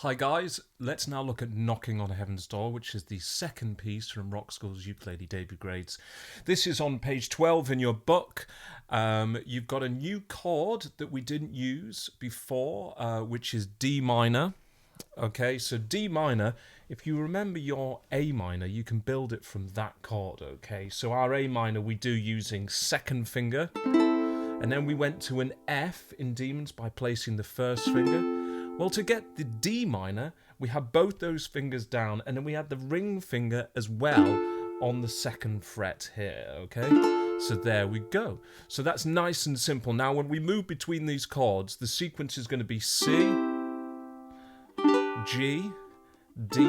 Hi guys, let's now look at Knocking on Heaven's Door, which is the second piece from Rockschool's Ukulele Debut Grades. This is on page 12 in your book. You've got a new chord that we didn't use before, which is D minor. Okay, so D minor, if you remember your A minor, you can build it from that chord, okay? So our A minor we do using second finger, and then we went to an F in Demons by placing the first finger. Well, to get the D minor, we have both those fingers down, and then we have the ring finger as well on the second fret here, okay? So there we go. So that's nice and simple. Now, when we move between these chords, the sequence is going to be C, G, D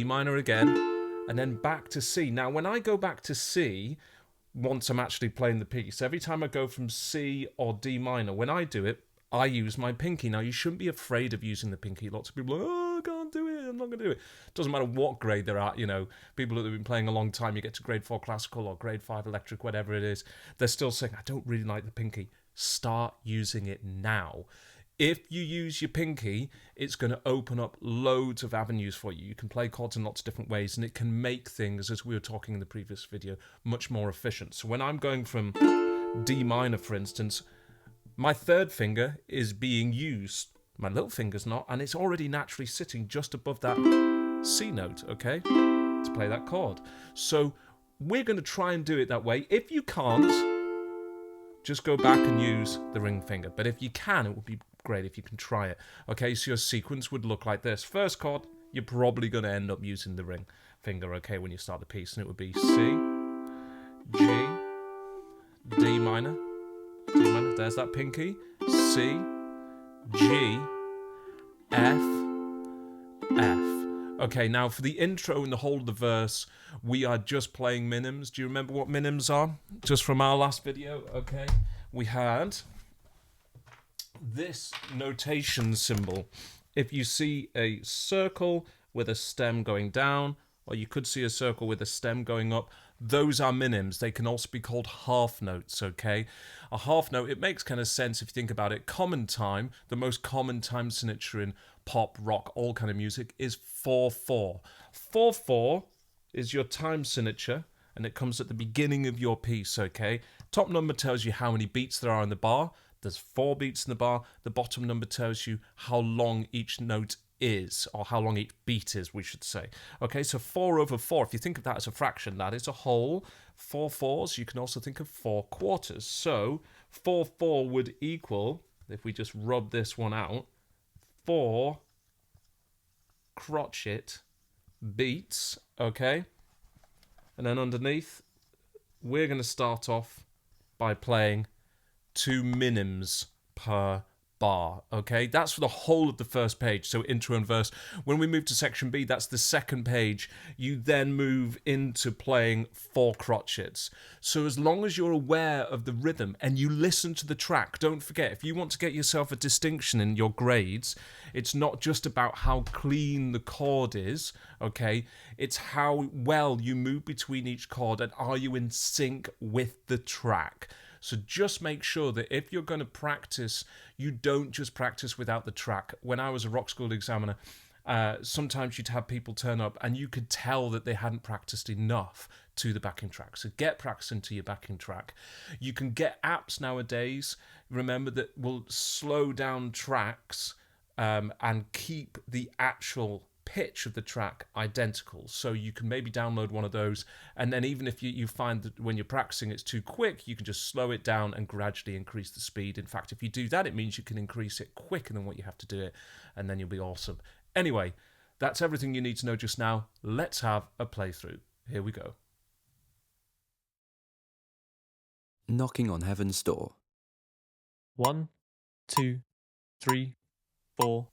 minor again, and then back to C. Now, when I go back to C, once I'm actually playing the piece, every time I go from C or D minor, when I do it, I use my pinky. Now, you shouldn't be afraid of using the pinky. Lots of people are like, oh, I can't do it. I'm not going to do it. Doesn't matter what grade they're at. You know, people that have been playing a long time, you get to grade 4 classical or grade 5 electric, whatever it is, they're still saying, I don't really like the pinky. Start using it now. If you use your pinky, it's going to open up loads of avenues for you. You can play chords in lots of different ways, and it can make things, as we were talking in the previous video, much more efficient. So when I'm going from D minor, for instance, my third finger is being used, my little finger's not, and it's already naturally sitting just above that C note, okay, to play that chord. So we're going to try and do it that way. If you can't, just go back and use the ring finger. But if you can, it would be great if you can try it. Okay, so your sequence would look like this. First chord, you're probably going to end up using the ring finger, okay, when you start the piece, and it would be C, G, D minor, there's that pinky, C, G, F, F. Okay, now for the intro and the whole of the verse, we are just playing minims. Do you remember what minims are? Just from our last video, okay? We had this notation symbol. If you see a circle with a stem going down, or you could see a circle with a stem going up, those are minims. They can also be called half notes, okay? A half note, it makes kind of sense if you think about it. Common time, the most common time signature in pop, rock, all kind of music is 4/4. 4/4 is your time signature, and it comes at the beginning of your piece, okay? Top number tells you how many beats there are in the bar. There's 4 beats in the bar. The bottom number tells you how long each note is, or how long each beat is, we should say. Okay, so 4/4, if you think of that as a fraction, that is a whole. 4/4s, you can also think of 4 quarters. So 4/4 would equal, if we just rub this one out, 4 crotchet beats, okay? And then underneath, we're going to start off by playing 2 minims per bar, okay? That's for the whole of the first page, so intro and verse. When we move to section B, that's the second page. You then move into playing 4 crotchets. So as long as you're aware of the rhythm and you listen to the track, don't forget, if you want to get yourself a distinction in your grades, it's not just about how clean the chord is, okay? It's how well you move between each chord and are you in sync with the track. So just make sure that if you're going to practice, you don't just practice without the track. When I was a rock school examiner, sometimes you'd have people turn up and you could tell that they hadn't practiced enough to the backing track. So get practicing to your backing track. You can get apps nowadays, remember, that will slow down tracks and keep the actual pitch of the track identical. So you can maybe download one of those, and then even if you find that when you're practicing it's too quick, you can just slow it down and gradually increase the speed. In fact, if you do that, it means you can increase it quicker than what you have to do it, and then you'll be awesome. Anyway, that's everything you need to know just now. Let's have a playthrough. Here we go. Knocking on Heaven's Door. 1, 2, 3, 4,